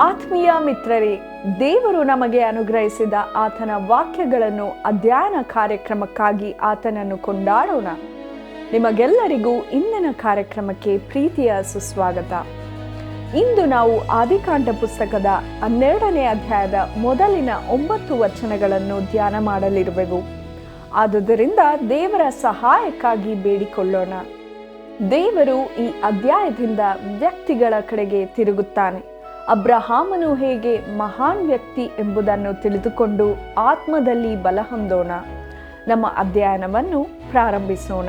ಆತ್ಮೀಯ ಮಿತ್ರರೇ, ದೇವರು ನಮಗೆ ಅನುಗ್ರಹಿಸಿದ ಆತನ ವಾಕ್ಯಗಳನ್ನು ಅಧ್ಯಯನ ಕಾರ್ಯಕ್ರಮಕ್ಕಾಗಿ ಆತನನ್ನು ಕೊಂಡಾಡೋಣ. ನಿಮಗೆಲ್ಲರಿಗೂ ಇಂದಿನ ಕಾರ್ಯಕ್ರಮಕ್ಕೆ ಪ್ರೀತಿಯ ಸುಸ್ವಾಗತ. ಇಂದು ನಾವು ಆದಿಕಾಂಡ ಪುಸ್ತಕದ 12ನೇ ಅಧ್ಯಾಯದ ಮೊದಲಿನ 9 ವಚನಗಳನ್ನು ಧ್ಯಾನ ಮಾಡಲಿರುವೆವು. ಆದುದರಿಂದ ದೇವರ ಸಹಾಯಕ್ಕಾಗಿ ಬೇಡಿಕೊಳ್ಳೋಣ. ದೇವರು ಈ ಅಧ್ಯಾಯದಿಂದ ವ್ಯಕ್ತಿಗಳ ಕಡೆಗೆ ತಿರುಗುತ್ತಾನೆ. ಅಬ್ರಹಾಮನು ಹೇಗೆ ಮಹಾನ್ ವ್ಯಕ್ತಿ ಎಂಬುದನ್ನು ತಿಳಿದುಕೊಂಡು ಆತ್ಮದಲ್ಲಿ ಬಲ ಹೊಂದೋಣ. ನಮ್ಮ ಅಧ್ಯಯನವನ್ನು ಪ್ರಾರಂಭಿಸೋಣ.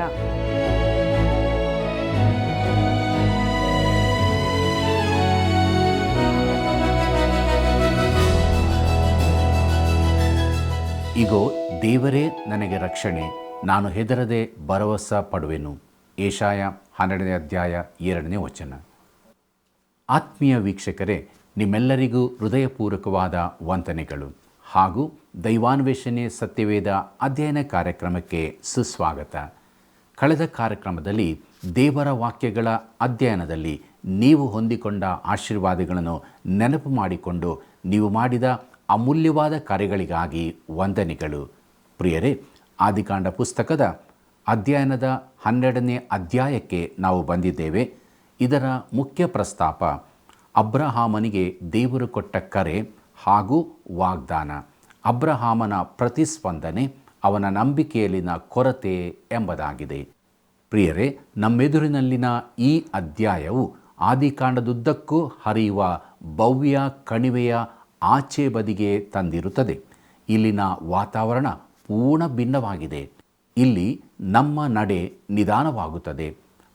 ಇಗೋ, ದೇವರೇ ನನಗೆ ರಕ್ಷಣೆ, ನಾನು ಹೆದರದೆ ಭರವಸೆ ಪಡುವೆನು. ಏಷಾಯ 12ನೇ ಅಧ್ಯಾಯ 2ನೇ ವಚನ. ಆತ್ಮೀಯ ವೀಕ್ಷಕರೇ, ನಿಮ್ಮೆಲ್ಲರಿಗೂ ಹೃದಯಪೂರ್ವಕವಾದ ವಂದನೆಗಳು ಹಾಗೂ ದೈವಾನ್ವೇಷಣೆ ಸತ್ಯವೇದ ಅಧ್ಯಯನ ಕಾರ್ಯಕ್ರಮಕ್ಕೆ ಸುಸ್ವಾಗತ. ಕಳೆದ ಕಾರ್ಯಕ್ರಮದಲ್ಲಿ ದೇವರ ವಾಕ್ಯಗಳ ಅಧ್ಯಯನದಲ್ಲಿ ನೀವು ಹೊಂದಿಕೊಂಡ ಆಶೀರ್ವಾದಗಳನ್ನು ನೆನಪು ಮಾಡಿಕೊಂಡು ನೀವು ಮಾಡಿದ ಅಮೂಲ್ಯವಾದ ಕಾರ್ಯಗಳಿಗಾಗಿ ವಂದನೆಗಳು. ಪ್ರಿಯರೇ, ಆದಿಕಾಂಡ ಪುಸ್ತಕದ ಅಧ್ಯಯನದ 12ನೇ ಅಧ್ಯಾಯಕ್ಕೆ ನಾವು ಬಂದಿದ್ದೇವೆ. ಇದರ ಮುಖ್ಯ ಪ್ರಸ್ತಾಪ ಅಬ್ರಹಾಮನಿಗೆ ದೇವರು ಕೊಟ್ಟ ಕರೆ ಹಾಗೂ ವಾಗ್ದಾನ, ಅಬ್ರಹಾಮನ ಪ್ರತಿಸ್ಪಂದನೆ, ಅವನ ನಂಬಿಕೆಯಲ್ಲಿನ ಕೊರತೆ ಎಂಬುದಾಗಿದೆ. ಪ್ರಿಯರೇ, ನಮ್ಮೆದುರಿನಲ್ಲಿನ ಈ ಅಧ್ಯಾಯವು ಆದಿಕಾಂಡದುದ್ದಕ್ಕೂ ಹರಿಯುವ ಭವ್ಯ ಕಣಿವೆಯ ಆಚೆ ಬದಿಗೆ ತಂದಿರುತ್ತದೆ. ಇಲ್ಲಿನ ವಾತಾವರಣ ಪೂರ್ಣ ಭಿನ್ನವಾಗಿದೆ. ಇಲ್ಲಿ ನಮ್ಮ ನಡೆ ನಿಧಾನವಾಗುತ್ತದೆ.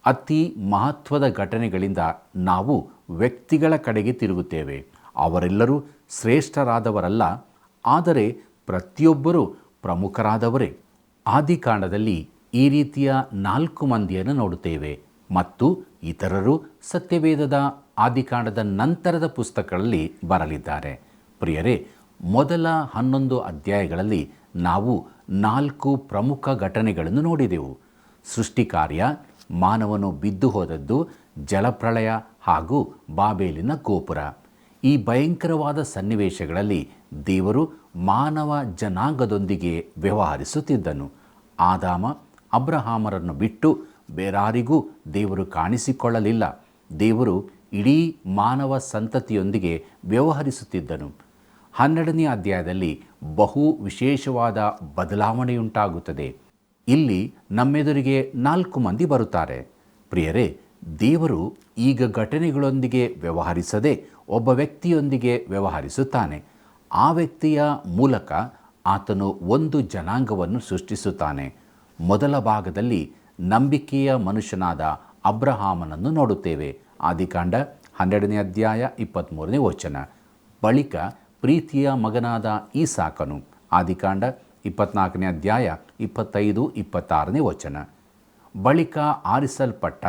ಅತಿ ಮಹತ್ವದ ಘಟನೆಗಳಿಂದ ನಾವು ವ್ಯಕ್ತಿಗಳ ಕಡೆಗೆ ತಿರುಗುತ್ತೇವೆ. ಅವರೆಲ್ಲರೂ ಶ್ರೇಷ್ಠರಾದವರಲ್ಲ, ಆದರೆ ಪ್ರತಿಯೊಬ್ಬರೂ ಪ್ರಮುಖರಾದವರೇ. ಆದಿಕಾಂಡದಲ್ಲಿ ಈ ರೀತಿಯ 4 ಮಂದಿಯನ್ನು ನೋಡುತ್ತೇವೆ ಮತ್ತು ಇತರರು ಸತ್ಯವೇದದ ಆದಿಕಾಂಡದ ನಂತರದ ಪುಸ್ತಕಗಳಲ್ಲಿ ಬರಲಿದ್ದಾರೆ. ಪ್ರಿಯರೇ, ಮೊದಲ 11 ಅಧ್ಯಾಯಗಳಲ್ಲಿ ನಾವು 4 ಪ್ರಮುಖ ಘಟನೆಗಳನ್ನು ನೋಡಿದೆವು. ಸೃಷ್ಟಿ ಕಾರ್ಯ, ಮಾನವನು ಬಿದ್ದು ಹೋದದ್ದು, ಜಲಪ್ರಳಯ ಹಾಗೂ ಬಾಬೇಲಿನ ಗೋಪುರ. ಈ ಭಯಂಕರವಾದ ಸನ್ನಿವೇಶಗಳಲ್ಲಿ ದೇವರು ಮಾನವ ಜನಾಂಗದೊಂದಿಗೆ ವ್ಯವಹರಿಸುತ್ತಿದ್ದನು. ಆದಾಮ ಅಬ್ರಹಾಮರನ್ನು ಬಿಟ್ಟು ಬೇರಾರಿಗೂ ದೇವರು ಕಾಣಿಸಿಕೊಳ್ಳಲಿಲ್ಲ. ದೇವರು ಇಡೀ ಮಾನವ ಸಂತತಿಯೊಂದಿಗೆ ವ್ಯವಹರಿಸುತ್ತಿದ್ದನು. 12ನೇ ಅಧ್ಯಾಯದಲ್ಲಿ ಬಹು ವಿಶೇಷವಾದ ಬದಲಾವಣೆಯುಂಟಾಗುತ್ತದೆ. ಇಲ್ಲಿ ನಮ್ಮೆದುರಿಗೆ 4 ಮಂದಿ ಬರುತ್ತಾರೆ. ಪ್ರಿಯರೇ, ದೇವರು ಈಗ ಘಟನೆಗಳೊಂದಿಗೆ ವ್ಯವಹರಿಸದೆ ಒಬ್ಬ ವ್ಯಕ್ತಿಯೊಂದಿಗೆ ವ್ಯವಹರಿಸುತ್ತಾನೆ. ಆ ವ್ಯಕ್ತಿಯ ಮೂಲಕ ಆತನು ಒಂದು ಜನಾಂಗವನ್ನು ಸೃಷ್ಟಿಸುತ್ತಾನೆ. ಮೊದಲ ಭಾಗದಲ್ಲಿ ನಂಬಿಕೆಯ ಮನುಷ್ಯನಾದ ಅಬ್ರಹಾಮನನ್ನು ನೋಡುತ್ತೇವೆ. ಆದಿಕಾಂಡ 12ನೇ ಅಧ್ಯಾಯ 23ನೇ ವಚನ. ಬಳಿಕ ಪ್ರೀತಿಯ ಮಗನಾದ ಈಸಾಕನು. ಆದಿಕಾಂಡ 24ನೇ ಅಧ್ಯಾಯ 25-26ನೇ ವಚನ. ಬಳಿಕ ಆರಿಸಲ್ಪಟ್ಟ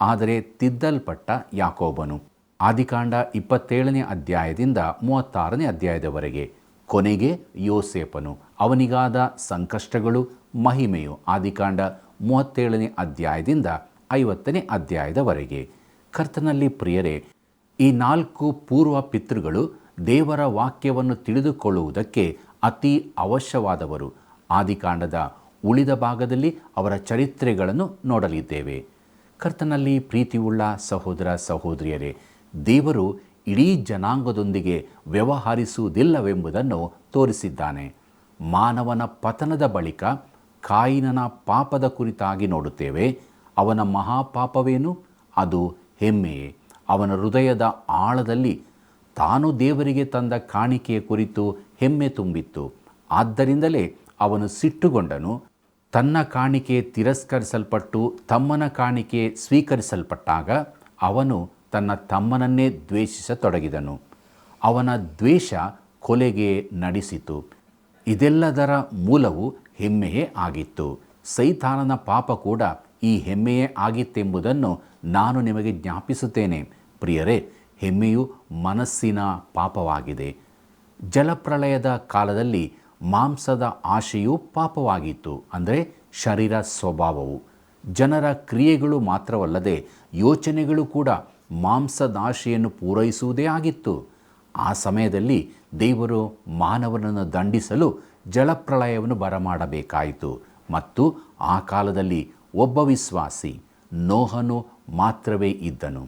ಆದರೆ ತಿದ್ದಲ್ಪಟ್ಟ ಯಾಕೋಬನು. ಆದಿಕಾಂಡ 27ನೇ ಅಧ್ಯಾಯದಿಂದ 36ನೇ ಅಧ್ಯಾಯದವರೆಗೆ. ಕೊನೆಗೆ ಯೋಸೇಫನು, ಅವನಿಗಾದ ಸಂಕಷ್ಟಗಳು, ಮಹಿಮೆಯು. ಆದಿಕಾಂಡ 37ನೇ ಅಧ್ಯಾಯದಿಂದ 50ನೇ ಅಧ್ಯಾಯದವರೆಗೆ. ಕರ್ತನಲ್ಲಿ ಪ್ರಿಯರೇ, ಈ 4 ಪೂರ್ವ ಪಿತೃಗಳು ದೇವರ ವಾಕ್ಯವನ್ನು ತಿಳಿದುಕೊಳ್ಳುವುದಕ್ಕೆ ಅತಿ ಅವಶ್ಯವಾದವರು. ಆದಿಕಾಂಡದ ಉಳಿದ ಭಾಗದಲ್ಲಿ ಅವರ ಚರಿತ್ರೆಗಳನ್ನು ನೋಡಲಿದ್ದೇವೆ. ಕರ್ತನಲ್ಲಿ ಪ್ರೀತಿಯುಳ್ಳ ಸಹೋದರ ಸಹೋದರಿಯರೇ, ದೇವರು ಇಡೀ ಜನಾಂಗದೊಂದಿಗೆ ವ್ಯವಹರಿಸುವುದಿಲ್ಲವೆಂಬುದನ್ನು ತೋರಿಸಿದ್ದಾನೆ. ಮಾನವನ ಪತನದ ಬಳಿಕ ಕಾಯಿನನ ಪಾಪದ ಕುರಿತಾಗಿ ನೋಡುತ್ತೇವೆ. ಅವನ ಮಹಾಪಾಪವೇನು? ಅದು ಹೆಮ್ಮೆಯೇ. ಅವನ ಹೃದಯದ ಆಳದಲ್ಲಿ ತಾನು ದೇವರಿಗೆ ತಂದ ಕಾಣಿಕೆಯ ಕುರಿತು ಹೆಮ್ಮೆ ತುಂಬಿತ್ತು. ಆದ್ದರಿಂದಲೇ ಅವನು ಸಿಟ್ಟುಗೊಂಡನು. ತನ್ನ ಕಾಣಿಕೆ ತಿರಸ್ಕರಿಸಲ್ಪಟ್ಟು ತಮ್ಮನ ಕಾಣಿಕೆ ಸ್ವೀಕರಿಸಲ್ಪಟ್ಟಾಗ ಅವನು ತನ್ನ ತಮ್ಮನನ್ನೇ ದ್ವೇಷಿಸತೊಡಗಿದನು. ಅವನ ದ್ವೇಷ ಕೊಲೆಗೆ ನಡೆಸಿತು. ಇದೆಲ್ಲದರ ಮೂಲವು ಹೆಮ್ಮೆಯೇ ಆಗಿತ್ತು. ಸೈತಾನನ ಪಾಪ ಕೂಡ ಈ ಹೆಮ್ಮೆಯೇ ಆಗಿತ್ತೆಂಬುದನ್ನು ನಾನು ನಿಮಗೆ ಜ್ಞಾಪಿಸುತ್ತೇನೆ. ಪ್ರಿಯರೇ, ಹೆಮ್ಮೆಯು ಮನಸ್ಸಿನ ಪಾಪವಾಗಿದೆ. ಜಲಪ್ರಳಯದ ಕಾಲದಲ್ಲಿ ಮಾಂಸದ ಆಶೆಯು ಪಾಪವಾಗಿತ್ತು. ಅಂದರೆ ಶರೀರ ಸ್ವಭಾವವು. ಜನರ ಕ್ರಿಯೆಗಳು ಮಾತ್ರವಲ್ಲದೆ ಯೋಚನೆಗಳು ಕೂಡ ಮಾಂಸದಾಶೆಯನ್ನು ಪೂರೈಸುವುದೇ ಆಗಿತ್ತು. ಆ ಸಮಯದಲ್ಲಿ ದೇವರು ಮಾನವನನ್ನು ದಂಡಿಸಲು ಜಲಪ್ರಳಯವನ್ನು ಬರಮಾಡಬೇಕಾಯಿತು. ಮತ್ತು ಆ ಕಾಲದಲ್ಲಿ ಒಬ್ಬ ವಿಶ್ವಾಸಿ ನೋಹನು ಮಾತ್ರವೇ ಇದ್ದನು.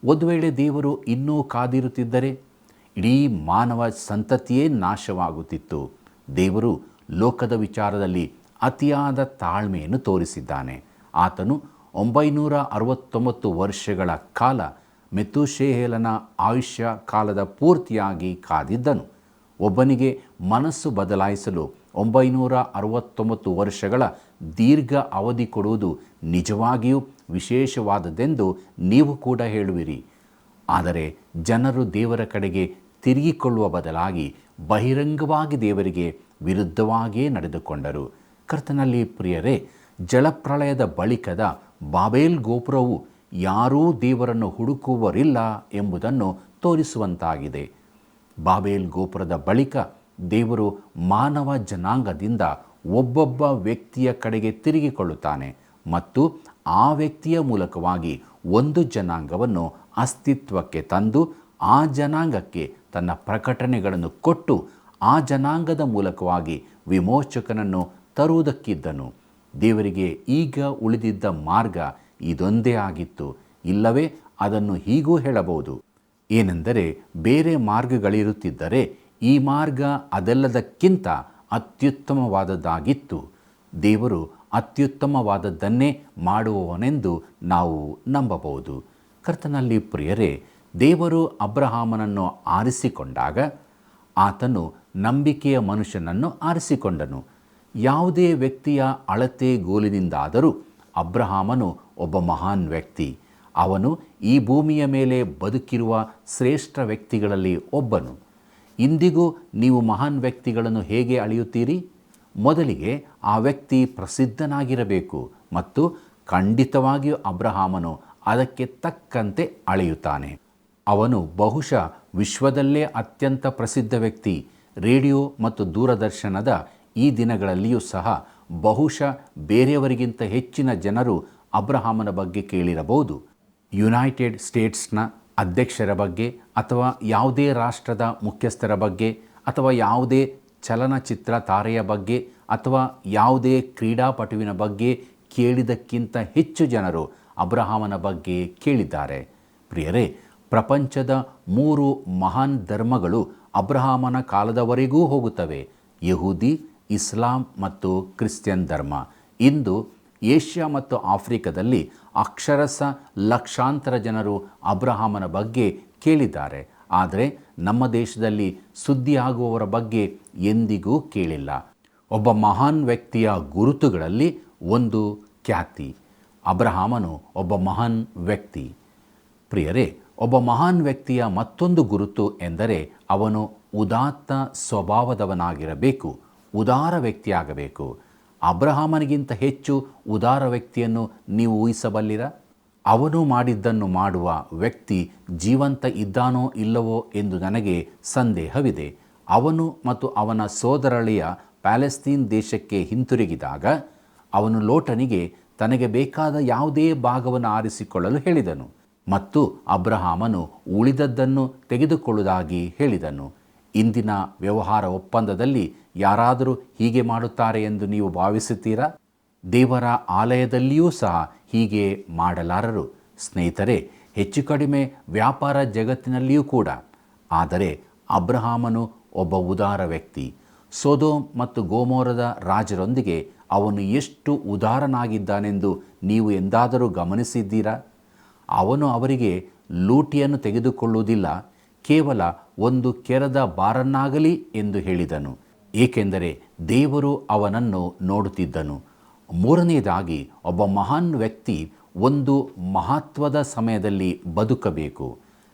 ಒಂದು ವೇಳೆ ದೇವರು ಇನ್ನೂ ಕಾದಿರುತ್ತಿದ್ದರೆ ಇಡೀ ಮಾನವ ಸಂತತಿಯೇ ನಾಶವಾಗುತ್ತಿತ್ತು. ದೇವರು ಲೋಕದ ವಿಚಾರದಲ್ಲಿ ಅತಿಯಾದ ತಾಳ್ಮೆಯನ್ನು ತೋರಿಸಿದ್ದಾನೆ. ಆತನು 969 ವರ್ಷಗಳ ಕಾಲ ಮೆತೂಷೆಲನ ಆಯುಷ್ಯ ಕಾಲದ ಪೂರ್ತಿಯಾಗಿ ಕಾದಿದ್ದನು. ಒಬ್ಬನಿಗೆ ಮನಸ್ಸು ಬದಲಾಯಿಸಲು 969 ವರ್ಷಗಳ ದೀರ್ಘ ಅವಧಿ ಕೊಡುವುದು ನಿಜವಾಗಿಯೂ ವಿಶೇಷವಾದದ್ದೆಂದು ನೀವು ಕೂಡ ಹೇಳುವಿರಿ. ಆದರೆ ಜನರು ದೇವರ ಕಡೆಗೆ ತಿರುಗಿಕೊಳ್ಳುವ ಬದಲಾಗಿ ಬಹಿರಂಗವಾಗಿ ದೇವರಿಗೆ ವಿರುದ್ಧವಾಗಿಯೇ ನಡೆದುಕೊಂಡರು. ಕರ್ತನಲ್ಲಿ ಪ್ರಿಯರೇ, ಜಲಪ್ರಳಯದ ಬಳಿಕದ ಬಾಬೇಲ್ ಗೋಪುರವು ಯಾರೂ ದೇವರನ್ನು ಹುಡುಕುವರಿಲ್ಲ ಎಂಬುದನ್ನು ತೋರಿಸುವಂತಾಗಿದೆ. ಬಾಬೇಲ್ ಗೋಪುರದ ಬಳಿಕ ದೇವರು ಮಾನವ ಜನಾಂಗದಿಂದ ಒಬ್ಬೊಬ್ಬ ವ್ಯಕ್ತಿಯ ಕಡೆಗೆ ತಿರುಗಿಕೊಳ್ಳುತ್ತಾನೆ ಮತ್ತು ಆ ವ್ಯಕ್ತಿಯ ಮೂಲಕವಾಗಿ ಒಂದು ಜನಾಂಗವನ್ನು ಅಸ್ತಿತ್ವಕ್ಕೆ ತಂದು ಆ ಜನಾಂಗಕ್ಕೆ ತನ್ನ ಪ್ರಕಟಣೆಗಳನ್ನು ಕೊಟ್ಟು ಆ ಜನಾಂಗದ ಮೂಲಕವಾಗಿ ವಿಮೋಚಕನನ್ನು ತರುವುದಕ್ಕಿದ್ದನು. ದೇವರಿಗೆ ಈಗ ಉಳಿದಿದ್ದ ಮಾರ್ಗ ಇದೊಂದೇ ಆಗಿತ್ತು. ಇಲ್ಲವೇ ಅದನ್ನು ಹೀಗೂ ಹೇಳಬಹುದು, ಏನೆಂದರೆ ಬೇರೆ ಮಾರ್ಗಗಳಿರುತ್ತಿದ್ದರೆ ಈ ಮಾರ್ಗ ಅದೆಲ್ಲದಕ್ಕಿಂತ ಅತ್ಯುತ್ತಮವಾದದ್ದಾಗಿತ್ತು. ದೇವರು ಅತ್ಯುತ್ತಮವಾದದ್ದನ್ನೇ ಮಾಡುವವನೆಂದು ನಾವು ನಂಬಬಹುದು. ಕರ್ತನಲ್ಲಿ ಪ್ರಿಯರೇ, ದೇವರು ಅಬ್ರಹಾಮನನ್ನು ಆರಿಸಿಕೊಂಡಾಗ ಆತನು ನಂಬಿಕೆಯ ಮನುಷ್ಯನನ್ನು ಆರಿಸಿಕೊಂಡನು. ಯಾವುದೇ ವ್ಯಕ್ತಿಯ ಅಳತೆಗೋಲಿನಿಂದಾದರೂ ಅಬ್ರಹಾಮನು ಒಬ್ಬ ಮಹಾನ್ ವ್ಯಕ್ತಿ. ಅವನು ಈ ಭೂಮಿಯ ಮೇಲೆ ಬದುಕಿರುವ ಶ್ರೇಷ್ಠ ವ್ಯಕ್ತಿಗಳಲ್ಲಿ ಒಬ್ಬನು. ಇಂದಿಗೂ ನೀವು ಮಹಾನ್ ವ್ಯಕ್ತಿಗಳನ್ನು ಹೇಗೆ ಅಳೆಯುತ್ತೀರಿ? ಮೊದಲಿಗೆ ಆ ವ್ಯಕ್ತಿ ಪ್ರಸಿದ್ಧನಾಗಿರಬೇಕು ಮತ್ತು ಖಂಡಿತವಾಗಿಯೂ ಅಬ್ರಹಾಮನು ಅದಕ್ಕೆ ತಕ್ಕಂತೆ ಅಳೆಯುತ್ತಾನೆ. ಅವನು ಬಹುಶಃ ವಿಶ್ವದಲ್ಲೇ ಅತ್ಯಂತ ಪ್ರಸಿದ್ಧ ವ್ಯಕ್ತಿ. ರೇಡಿಯೋ ಮತ್ತು ದೂರದರ್ಶನದ ಈ ದಿನಗಳಲ್ಲಿಯೂ ಸಹ ಬಹುಶಃ ಬೇರೆಯವರಿಗಿಂತ ಹೆಚ್ಚಿನ ಜನರು ಅಬ್ರಹಾಮನ ಬಗ್ಗೆ ಕೇಳಿರಬಹುದು. ಯುನೈಟೆಡ್ ಸ್ಟೇಟ್ಸ್ನ ಅಧ್ಯಕ್ಷರ ಬಗ್ಗೆ ಅಥವಾ ಯಾವುದೇ ರಾಷ್ಟ್ರದ ಮುಖ್ಯಸ್ಥರ ಬಗ್ಗೆ ಅಥವಾ ಯಾವುದೇ ಚಲನಚಿತ್ರ ತಾರೆಯ ಬಗ್ಗೆ ಅಥವಾ ಯಾವುದೇ ಕ್ರೀಡಾಪಟುವಿನ ಬಗ್ಗೆ ಕೇಳಿದಕ್ಕಿಂತ ಹೆಚ್ಚು ಜನರು ಅಬ್ರಹಾಮನ ಬಗ್ಗೆ ಕೇಳಿದ್ದಾರೆ. ಪ್ರಿಯರೇ, ಪ್ರಪಂಚದ 3 ಮಹಾನ್ ಧರ್ಮಗಳು ಅಬ್ರಹಾಮನ ಕಾಲದವರೆಗೂ ಹೋಗುತ್ತವೆ: ಯಹೂದಿ, ಇಸ್ಲಾಂ ಮತ್ತು ಕ್ರಿಶ್ಚಿಯನ್ ಧರ್ಮ. ಇಂದು ಏಷ್ಯಾ ಮತ್ತು ಆಫ್ರಿಕಾದಲ್ಲಿ ಅಕ್ಷರಶಃ ಲಕ್ಷಾಂತರ ಜನರು ಅಬ್ರಹಾಮನ ಬಗ್ಗೆ ಕೇಳಿದ್ದಾರೆ. ಆದರೆ ನಮ್ಮ ದೇಶದಲ್ಲಿ ಸುದ್ದಿಯಾಗುವವರ ಬಗ್ಗೆ ಎಂದಿಗೂ ಕೇಳಿಲ್ಲ. ಒಬ್ಬ ಮಹಾನ್ ವ್ಯಕ್ತಿಯ ಗುರುತುಗಳಲ್ಲಿ ಒಂದು ಖ್ಯಾತಿ. ಅಬ್ರಹಾಮನು ಒಬ್ಬ ಮಹಾನ್ ವ್ಯಕ್ತಿ. ಪ್ರಿಯರೇ, ಒಬ್ಬ ಮಹಾನ್ ವ್ಯಕ್ತಿಯ ಮತ್ತೊಂದು ಗುರುತು ಎಂದರೆ ಅವನು ಉದಾತ್ತ ಸ್ವಭಾವದವನಾಗಿರಬೇಕು, ಉದಾರ ವ್ಯಕ್ತಿಯಾಗಬೇಕು. ಅಬ್ರಹಾಮನಿಗಿಂತ ಹೆಚ್ಚು ಉದಾರ ವ್ಯಕ್ತಿಯನ್ನು ನೀವು ಊಹಿಸಬಲ್ಲಿರಾ? ಅವನು ಮಾಡಿದ್ದನ್ನು ಮಾಡುವ ವ್ಯಕ್ತಿ ಜೀವಂತ ಇದ್ದಾನೋ ಇಲ್ಲವೋ ಎಂದು ನನಗೆ ಸಂದೇಹವಿದೆ. ಅವನು ಮತ್ತು ಅವನ ಸೋದರಳಿಯ ಪ್ಯಾಲೆಸ್ತೀನ್ ದೇಶಕ್ಕೆ ಹಿಂತಿರುಗಿದಾಗ ಅವನು ಲೋಟನಿಗೆ ತನಗೆ ಬೇಕಾದ ಯಾವುದೇ ಭಾಗವನ್ನು ಆರಿಸಿಕೊಳ್ಳಲು ಹೇಳಿದನು ಮತ್ತು ಅಬ್ರಹಾಮನು ಉಳಿದದ್ದನ್ನು ತೆಗೆದುಕೊಳ್ಳುವುದಾಗಿ ಹೇಳಿದನು. ಇಂದಿನ ವ್ಯವಹಾರ ಒಪ್ಪಂದದಲ್ಲಿ ಯಾರಾದರೂ ಹೀಗೆ ಮಾಡುತ್ತಾರೆ ಎಂದು ನೀವು ಭಾವಿಸುತ್ತೀರಾ? ದೇವರ ಆಲಯದಲ್ಲಿಯೂ ಸಹ ಹೀಗೆ ಮಾಡಲಾರರು. ಸ್ನೇಹಿತರೆ, ಹೆಚ್ಚು ಕಡಿಮೆ ವ್ಯಾಪಾರ ಜಗತ್ತಿನಲ್ಲಿಯೂ ಕೂಡ. ಆದರೆ ಅಬ್ರಹಾಮನು ಒಬ್ಬ ಉದಾರ ವ್ಯಕ್ತಿ. ಸೊದೋಮ್ ಮತ್ತು ಗೋಮೋರದ ರಾಜರೊಂದಿಗೆ ಅವನು ಎಷ್ಟು ಉದಾರನಾಗಿದ್ದಾನೆಂದು ನೀವು ಎಂದಾದರೂ ಗಮನಿಸಿದ್ದೀರಾ? ಅವನು ಅವರಿಗೆ ಲೂಟಿಯನ್ನು ತೆಗೆದುಕೊಳ್ಳುವುದಿಲ್ಲ, ಕೇವಲ ಒಂದು ಕೆರದ ಬಾರನ್ನಾಗಲಿ ಎಂದು ಹೇಳಿದನು, ಏಕೆಂದರೆ ದೇವರು ಅವನನ್ನು ನೋಡುತ್ತಿದ್ದನು. ಮೂರನೆಯದಾಗಿ, ಒಬ್ಬ ಮಹಾನ್ ವ್ಯಕ್ತಿ ಒಂದು ಮಹತ್ವದ ಸಮಯದಲ್ಲಿ ಬದುಕಬೇಕು.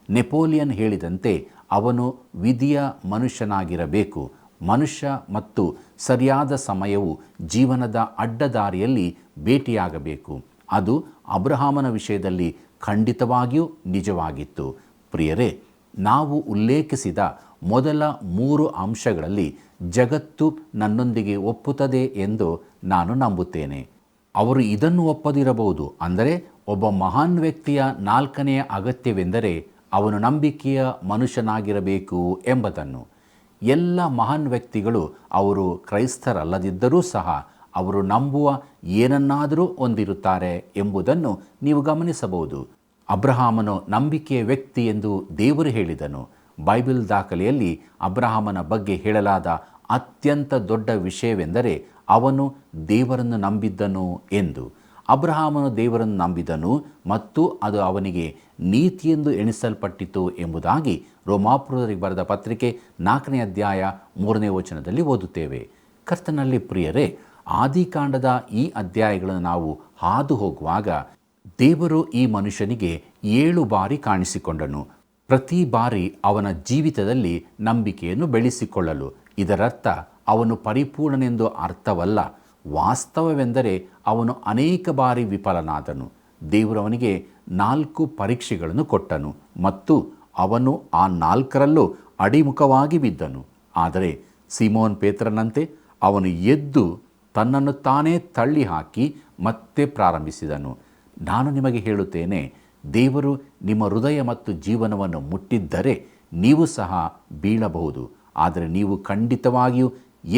ನೆಪೋಲಿಯನ್ ಹೇಳಿದಂತೆ ಅವನು ವಿಧಿಯ ಮನುಷ್ಯನಾಗಿರಬೇಕು. ಮನುಷ್ಯ ಮತ್ತು ಸರಿಯಾದ ಸಮಯವು ಜೀವನದ ಅಡ್ಡದಾರಿಯಲ್ಲಿ ಭೇಟಿಯಾಗಬೇಕು. ಅದು ಅಬ್ರಹಾಮನ ವಿಷಯದಲ್ಲಿ ಖಂಡಿತವಾಗಿಯೂ ನಿಜವಾಗಿತ್ತು. ಪ್ರಿಯರೇ, ನಾವು ಉಲ್ಲೇಖಿಸಿದ ಮೊದಲ 3 ಅಂಶಗಳಲ್ಲಿ ಜಗತ್ತು ನನ್ನೊಂದಿಗೆ ಒಪ್ಪುತ್ತದೆ ಎಂದು ನಾನು ನಂಬುತ್ತೇನೆ. ಅವರು ಇದನ್ನು ಒಪ್ಪದಿರಬಹುದು. ಅಂದರೆ ಒಬ್ಬ ಮಹಾನ್ ವ್ಯಕ್ತಿಯ 4ನೆಯ ಅಗತ್ಯವೆಂದರೆ ಅವನು ನಂಬಿಕೆಯ ಮನುಷ್ಯನಾಗಿರಬೇಕು ಎಂಬುದನ್ನು. ಎಲ್ಲ ಮಹಾನ್ ವ್ಯಕ್ತಿಗಳು ಅವರು ಕ್ರೈಸ್ತರಲ್ಲದಿದ್ದರೂ ಸಹ ಅವರು ನಂಬುವ ಏನನ್ನಾದರೂ ಹೊಂದಿರುತ್ತಾರೆ ಎಂಬುದನ್ನು ನೀವು ಗಮನಿಸಬಹುದು. ಅಬ್ರಹಾಮನು ನಂಬಿಕೆಯ ವ್ಯಕ್ತಿ ಎಂದು ದೇವರು ಹೇಳಿದನು. ಬೈಬಲ್ ದಾಖಲೆಯಲ್ಲಿ ಅಬ್ರಹಾಮನ ಬಗ್ಗೆ ಹೇಳಲಾದ ಅತ್ಯಂತ ದೊಡ್ಡ ವಿಷಯವೆಂದರೆ ಅವನು ದೇವರನ್ನು ನಂಬಿದ್ದನು ಎಂದು. ಅಬ್ರಹಾಮನು ದೇವರನ್ನು ನಂಬಿದನು ಮತ್ತು ಅದು ಅವನಿಗೆ ನೀತಿಯೆಂದು ಎಣಿಸಲ್ಪಟ್ಟಿತು ಎಂಬುದಾಗಿ ರೋಮಾಪುರದವರಿಗೆ ಬರೆದ ಪತ್ರಿಕೆ 4ನೇ ಅಧ್ಯಾಯ 3ನೇ ವಚನದಲ್ಲಿ ಓದುತ್ತೇವೆ. ಕರ್ತನಲ್ಲಿ ಪ್ರಿಯರೇ, ಆದಿಕಾಂಡದ ಈ ಅಧ್ಯಾಯಗಳನ್ನು ನಾವು ಹಾದು ಹೋಗುವಾಗ ದೇವರು ಈ ಮನುಷ್ಯನಿಗೆ 7 ಬಾರಿ ಕಾಣಿಸಿಕೊಂಡನು. ಪ್ರತಿ ಬಾರಿ ಅವನ ಜೀವಿತದಲ್ಲಿ ನಂಬಿಕೆಯನ್ನು ಬೆಳೆಸಿಕೊಳ್ಳಲು. ಇದರರ್ಥ ಅವನು ಪರಿಪೂರ್ಣನೆಂದು ಅರ್ಥವಲ್ಲ. ವಾಸ್ತವವೆಂದರೆ ಅವನು ಅನೇಕ ಬಾರಿ ವಿಫಲನಾದನು. ದೇವರು ಅವನಿಗೆ 4 ಪರೀಕ್ಷೆಗಳನ್ನು ಕೊಟ್ಟನು ಮತ್ತು ಅವನು ಆ 4ರಲ್ಲೂ ಅಡಿಮುಖವಾಗಿ ಬಿದ್ದನು. ಆದರೆ ಸಿಮೋನ್ ಪೇತ್ರನಂತೆ ಅವನು ಎದ್ದು ತನ್ನನ್ನು ತಾನೇ ತಳ್ಳಿ ಹಾಕಿ ಮತ್ತೆ ಪ್ರಾರಂಭಿಸಿದನು. ನಾನು ನಿಮಗೆ ಹೇಳುತ್ತೇನೆ, ದೇವರು ನಿಮ್ಮ ಹೃದಯ ಮತ್ತು ಜೀವನವನ್ನು ಮುಟ್ಟಿದ್ದರೆ ನೀವು ಸಹ ಬೀಳಬಹುದು. ಆದರೆ ನೀವು ಖಂಡಿತವಾಗಿಯೂ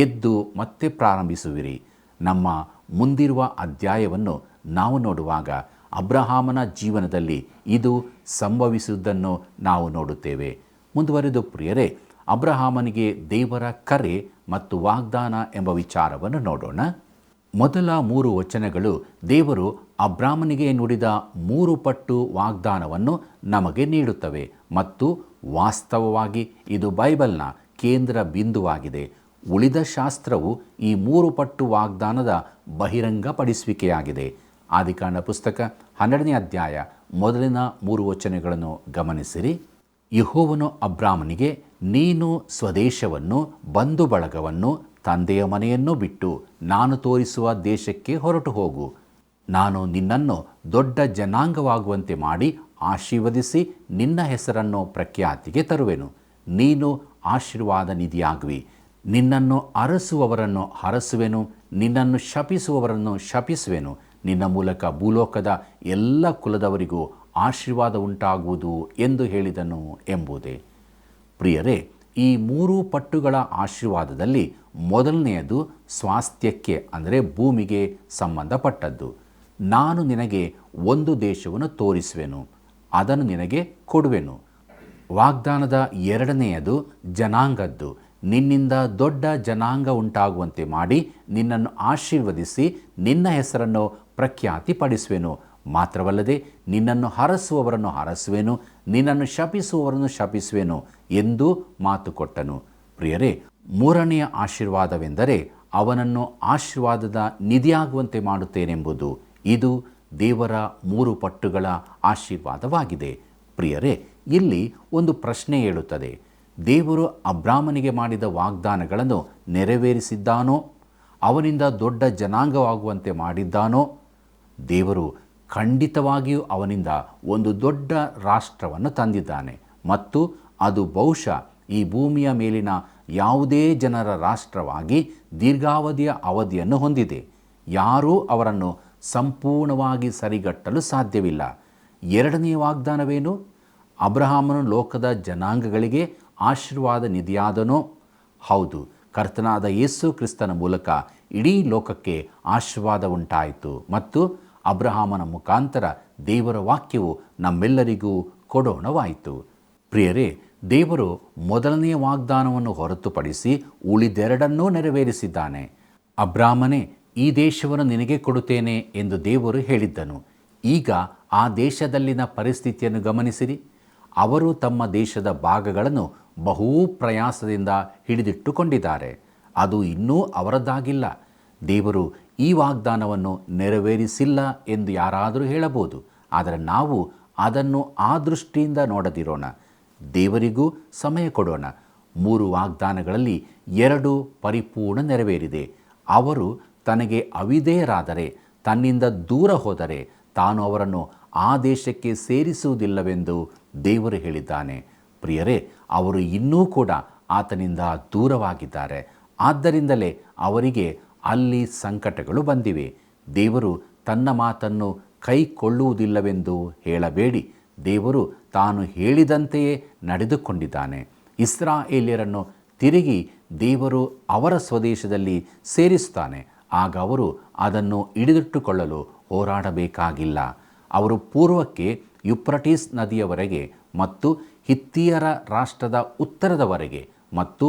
ಎದ್ದು ಮತ್ತೆ ಪ್ರಾರಂಭಿಸುವಿರಿ. ನಮ್ಮ ಮುಂದಿರುವ ಅಧ್ಯಾಯವನ್ನು ನಾವು ನೋಡುವಾಗ ಅಬ್ರಹಾಮನ ಜೀವನದಲ್ಲಿ ಇದು ಸಂಭವಿಸುವುದನ್ನು ನಾವು ನೋಡುತ್ತೇವೆ. ಮುಂದುವರೆದು ಪ್ರಿಯರೇ, ಅಬ್ರಹಾಮನಿಗೆ ದೇವರ ಕರೆ ಮತ್ತು ವಾಗ್ದಾನ ಎಂಬ ವಿಚಾರವನ್ನು ನೋಡೋಣ. ಮೊದಲ 3 ವಚನಗಳು ದೇವರು ಅಬ್ರಾಮನಿಗೆ ನುಡಿದ 3 ಪಟ್ಟು ವಾಗ್ದಾನವನ್ನು ನಮಗೆ ನೀಡುತ್ತವೆ ಮತ್ತು ವಾಸ್ತವವಾಗಿ ಇದು ಬೈಬಲ್ನ ಕೇಂದ್ರ ಬಿಂದುವಾಗಿದೆ. ಉಳಿದ ಶಾಸ್ತ್ರವು ಈ 3 ಪಟ್ಟು ವಾಗ್ದಾನದ ಬಹಿರಂಗಪಡಿಸುವಿಕೆಯಾಗಿದೆ. ಆದಿಕಾಂಡ ಪುಸ್ತಕ 12ನೇ ಅಧ್ಯಾಯ ಮೊದಲಿನ 3 ವಚನಗಳನ್ನು ಗಮನಿಸಿರಿ. ಯೆಹೋವನು ಅಬ್ರಾಮನಿಗೆ, ನೀನು ಸ್ವದೇಶವನ್ನು, ಬಂಧು ಬಳಗವನ್ನು, ತಂದೆಯ ಮನೆಯನ್ನು ಬಿಟ್ಟು ನಾನು ತೋರಿಸುವ ದೇಶಕ್ಕೆ ಹೊರಟು ಹೋಗು. ನಾನು ನಿನ್ನನ್ನು ದೊಡ್ಡ ಜನಾಂಗವಾಗುವಂತೆ ಮಾಡಿ ಆಶೀರ್ವದಿಸಿ ನಿನ್ನ ಹೆಸರನ್ನು ಪ್ರಖ್ಯಾತಿಗೆ ತರುವೆನು. ನೀನು ಆಶೀರ್ವಾದ ನಿಧಿಯಾಗುವಿ. ನಿನ್ನನ್ನು ಅರಸುವವರನ್ನು ಹರಸುವೆನು, ನಿನ್ನನ್ನು ಶಪಿಸುವವರನ್ನು ಶಪಿಸುವೆನು. ನಿನ್ನ ಮೂಲಕ ಭೂಲೋಕದ ಎಲ್ಲ ಕುಲದವರಿಗೂ ಆಶೀರ್ವಾದ ಉಂಟಾಗುವುದು ಎಂದು ಹೇಳಿದನು ಎಂಬುದೇ. ಪ್ರಿಯರೇ, ಈ 3 ಪಟ್ಟುಗಳ ಆಶೀರ್ವಾದದಲ್ಲಿ ಮೊದಲನೆಯದು ಸ್ವಾಸ್ಥ್ಯಕ್ಕೆ ಅಂದರೆ ಭೂಮಿಗೆ ಸಂಬಂಧಪಟ್ಟದ್ದು. ನಾನು ನಿನಗೆ ಒಂದು ದೇಶವನ್ನು ತೋರಿಸುವೆನು, ಅದನ್ನು ನಿನಗೆ ಕೊಡುವೆನು. ವಾಗ್ದಾನದ 2ನೆಯದು ಜನಾಂಗದ್ದು. ನಿನ್ನಿಂದ ದೊಡ್ಡ ಜನಾಂಗ ಉಂಟಾಗುವಂತೆ ಮಾಡಿ ನಿನ್ನನ್ನು ಆಶೀರ್ವದಿಸಿ ನಿನ್ನ ಹೆಸರನ್ನು ಪ್ರಖ್ಯಾತಿಪಡಿಸುವೆನು. ಮಾತ್ರವಲ್ಲದೆ ನಿನ್ನನ್ನು ಹರಸುವವರನ್ನು ಹರಸುವೆನು, ನಿನ್ನನ್ನು ಶಪಿಸುವವರನ್ನು ಶಪಿಸುವೆನು ಎಂದು ಮಾತು ಕೊಟ್ಟನು. ಪ್ರಿಯರೇ, 3ನೆಯ ಆಶೀರ್ವಾದವೆಂದರೆ ಅವನನ್ನು ಆಶೀರ್ವಾದದ ನಿಧಿಯಾಗುವಂತೆ ಮಾಡುತ್ತೇನೆಂಬುದು. ಇದು ದೇವರ 3 ಪಟ್ಟುಗಳ ಆಶೀರ್ವಾದವಾಗಿದೆ. ಪ್ರಿಯರೇ, ಇಲ್ಲಿ ಒಂದು ಪ್ರಶ್ನೆ ಏಳುತ್ತದೆ. ದೇವರು ಅಬ್ರಾಮನಿಗೆ ಮಾಡಿದ ವಾಗ್ದಾನಗಳನ್ನು ನೆರವೇರಿಸಿದ್ದಾನೋ? ಅವನಿಂದ ದೊಡ್ಡ ಜನಾಂಗವಾಗುವಂತೆ ಮಾಡಿದ್ದಾನೋ? ದೇವರು ಖಂಡಿತವಾಗಿಯೂ ಅವನಿಂದ ಒಂದು ದೊಡ್ಡ ರಾಷ್ಟ್ರವನ್ನು ತಂದಿದ್ದಾನೆ ಮತ್ತು ಅದು ಬಹುಶಃ ಈ ಭೂಮಿಯ ಮೇಲಿನ ಯಾವುದೇ ಜನರ ರಾಷ್ಟ್ರವಾಗಿ ದೀರ್ಘಾವಧಿಯ ಅವಧಿಯನ್ನು ಹೊಂದಿದೆ. ಯಾರೂ ಅವರನ್ನು ಸಂಪೂರ್ಣವಾಗಿ ಸರಿಗಟ್ಟಲು ಸಾಧ್ಯವಿಲ್ಲ. 2ನೇ ವಾಗ್ದಾನವೇನು? ಅಬ್ರಹಾಮನು ಲೋಕದ ಜನಾಂಗಗಳಿಗೆ ಆಶೀರ್ವಾದ ನಿಧಿಯಾದನೋ? ಹೌದು, ಕರ್ತನಾದ ಯೇಸು ಕ್ರಿಸ್ತನ ಮೂಲಕ ಇಡೀ ಲೋಕಕ್ಕೆ ಆಶೀರ್ವಾದ ಉಂಟಾಯಿತು ಮತ್ತು ಅಬ್ರಹಾಮನ ಮುಖಾಂತರ ದೇವರ ವಾಕ್ಯವು ನಮ್ಮೆಲ್ಲರಿಗೂ ಕೊಡೋಣವಾಯಿತು. ಪ್ರಿಯರೇ, ದೇವರು ಮೊದಲನೆಯ ವಾಗ್ದಾನವನ್ನು ಹೊರತುಪಡಿಸಿ ಉಳಿದೆರಡನ್ನೂ ನೆರವೇರಿಸಿದ್ದಾನೆ. ಅಬ್ರಾಮನೇ, ಈ ದೇಶವನ್ನು ನಿನಗೆ ಕೊಡುತ್ತೇನೆ ಎಂದು ದೇವರು ಹೇಳಿದ್ದನು. ಈಗ ಆ ದೇಶದಲ್ಲಿನ ಪರಿಸ್ಥಿತಿಯನ್ನು ಗಮನಿಸಿರಿ. ಅವರು ತಮ್ಮ ದೇಶದ ಭಾಗಗಳನ್ನು ಬಹು ಪ್ರಯಾಸದಿಂದ ಹಿಡಿದಿಟ್ಟುಕೊಂಡಿದ್ದಾರೆ. ಅದು ಇನ್ನೂ ಅವರದ್ದಾಗಿಲ್ಲ. ದೇವರು ಈ ವಾಗ್ದಾನವನ್ನು ನೆರವೇರಿಸಿಲ್ಲ ಎಂದು ಯಾರಾದರೂ ಹೇಳಬಹುದು. ಆದರೆ ನಾವು ಅದನ್ನು ಆ ದೃಷ್ಟಿಯಿಂದ ನೋಡದಿರೋಣ. ದೇವರಿಗೂ ಸಮಯ ಕೊಡೋಣ. 3 ವಾಗ್ದಾನಗಳಲ್ಲಿ 2 ಪರಿಪೂರ್ಣ ನೆರವೇರಿದೆ. ಅವರು ತನಗೆ ಅವಿಧೇಯರಾದರೆ, ತನ್ನಿಂದ ದೂರ ಹೋದರೆ ತಾನು ಅವರನ್ನು ಆ ದೇಶಕ್ಕೆ ಸೇರಿಸುವುದಿಲ್ಲವೆಂದು ದೇವರು ಹೇಳಿದ್ದಾನೆ. ಪ್ರಿಯರೇ, ಅವರು ಇನ್ನೂ ಕೂಡ ಆತನಿಂದ ದೂರವಾಗಿದ್ದಾರೆ. ಆದ್ದರಿಂದಲೇ ಅವರಿಗೆ ಅಲ್ಲಿ ಸಂಕಟಗಳು ಬಂದಿವೆ. ದೇವರು ತನ್ನ ಮಾತನ್ನು ಕೈಕೊಳ್ಳುವುದಿಲ್ಲವೆಂದು ಹೇಳಬೇಡಿ. ದೇವರು ತಾನು ಹೇಳಿದಂತೆಯೇ ನಡೆದುಕೊಂಡಿದ್ದಾನೆ. ಇಸ್ರಾಯೇಲ್ಯರನ್ನು ತಿರುಗಿ ದೇವರು ಅವರ ಸ್ವದೇಶದಲ್ಲಿ ಸೇರಿಸುತ್ತಾನೆ. ಆಗ ಅವರು ಅದನ್ನು ಹಿಡಿದಿಟ್ಟುಕೊಳ್ಳಲು ಹೋರಾಡಬೇಕಾಗಿಲ್ಲ. ಅವರು ಪೂರ್ವಕ್ಕೆ ಯುಪ್ರಟೀಸ್ ನದಿಯವರೆಗೆ ಮತ್ತು ಹಿತ್ತಿಯರ ರಾಷ್ಟ್ರದ ಉತ್ತರದವರೆಗೆ ಮತ್ತು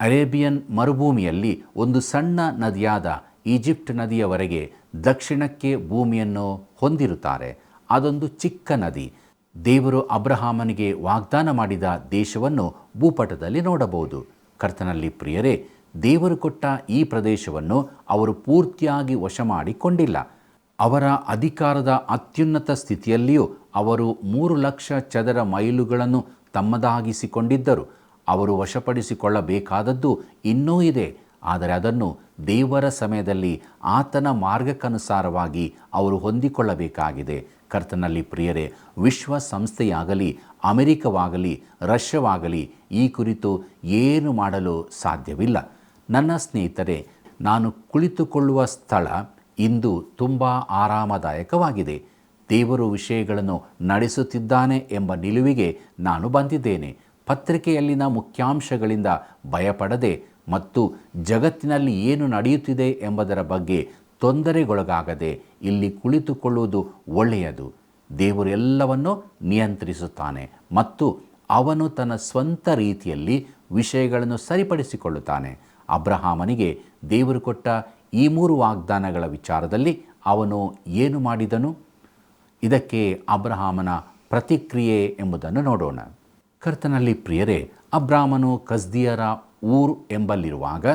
ಅರೇಬಿಯನ್ ಮರುಭೂಮಿಯಲ್ಲಿ ಒಂದು ಸಣ್ಣ ನದಿಯಾದ ಈಜಿಪ್ಟ್ ನದಿಯವರೆಗೆ ದಕ್ಷಿಣಕ್ಕೆ ಭೂಮಿಯನ್ನು ಹೊಂದಿರುತ್ತಾರೆ. ಅದೊಂದು ಚಿಕ್ಕ ನದಿ. ದೇವರು ಅಬ್ರಹಾಮನಿಗೆ ವಾಗ್ದಾನ ಮಾಡಿದ ದೇಶವನ್ನು ಭೂಪಟದಲ್ಲಿ ನೋಡಬಹುದು. ಕರ್ತನಲ್ಲಿ ಪ್ರಿಯರೇ, ದೇವರು ಕೊಟ್ಟ ಈ ಪ್ರದೇಶವನ್ನು ಅವರು ಪೂರ್ತಿಯಾಗಿ ವಶ ಮಾಡಿಕೊಂಡಿಲ್ಲ. ಅವರ ಅಧಿಕಾರದ ಅತ್ಯುನ್ನತ ಸ್ಥಿತಿಯಲ್ಲಿಯೂ ಅವರು 3,00,000 ಚದರ ಮೈಲುಗಳನ್ನು ತಮ್ಮದಾಗಿಸಿಕೊಂಡಿದ್ದರು. ಅವರು ವಶಪಡಿಸಿಕೊಳ್ಳಬೇಕಾದದ್ದು ಇನ್ನೂ ಇದೆ, ಆದರೆ ಅದನ್ನು ದೇವರ ಸಮಯದಲ್ಲಿ ಆತನ ಮಾರ್ಗಕ್ಕನುಸಾರವಾಗಿ ಅವರು ಹೊಂದಿಕೊಳ್ಳಬೇಕಾಗಿದೆ. ಕರ್ತನಲ್ಲಿ ಪ್ರಿಯರೇ, ವಿಶ್ವಸಂಸ್ಥೆಯಾಗಲಿ, ಅಮೆರಿಕವಾಗಲಿ, ರಷ್ಯಾವಾಗಲಿ ಈ ಕುರಿತು ಏನು ಮಾಡಲು ಸಾಧ್ಯವಿಲ್ಲ. ನನ್ನ ಸ್ನೇಹಿತರೆ, ನಾನು ಕುಳಿತುಕೊಳ್ಳುವ ಸ್ಥಳ ಇಂದು ತುಂಬ ಆರಾಮದಾಯಕವಾಗಿದೆ. ದೇವರು ವಿಷಯಗಳನ್ನು ನಡೆಸುತ್ತಿದ್ದಾನೆ ಎಂಬ ನಿಲುವಿಗೆ ನಾನು ಬಂದಿದ್ದೇನೆ. ಪತ್ರಿಕೆಯಲ್ಲಿನ ಮುಖ್ಯಾಂಶಗಳಿಂದ ಭಯಪಡದೆ ಮತ್ತು ಜಗತ್ತಿನಲ್ಲಿ ಏನು ನಡೆಯುತ್ತಿದೆ ಎಂಬುದರ ಬಗ್ಗೆ ತೊಂದರೆಗೊಳಗಾಗದೆ ಇಲ್ಲಿ ಕುಳಿತುಕೊಳ್ಳುವುದು ಒಳ್ಳೆಯದು. ದೇವರು ಎಲ್ಲವನ್ನೂ ನಿಯಂತ್ರಿಸುತ್ತಾನೆ ಮತ್ತು ಅವನು ತನ್ನ ಸ್ವಂತ ರೀತಿಯಲ್ಲಿ ವಿಷಯಗಳನ್ನು ಸರಿಪಡಿಸಿಕೊಳ್ಳುತ್ತಾನೆ. ಅಬ್ರಹಾಮನಿಗೆ ದೇವರು ಕೊಟ್ಟ ಈ 3 ವಾಗ್ದಾನಗಳ ವಿಚಾರದಲ್ಲಿ ಅವನು ಏನು ಮಾಡಿದನು? ಇದಕ್ಕೆ ಅಬ್ರಹಾಮನ ಪ್ರತಿಕ್ರಿಯೆ ಎಂಬುದನ್ನು ನೋಡೋಣ. ಕರ್ತನಲ್ಲಿ ಪ್ರಿಯರೇ, ಅಬ್ರಾಮನು ಕಸ್ದಿಯರ ಊರು ಎಂಬಲ್ಲಿರುವಾಗ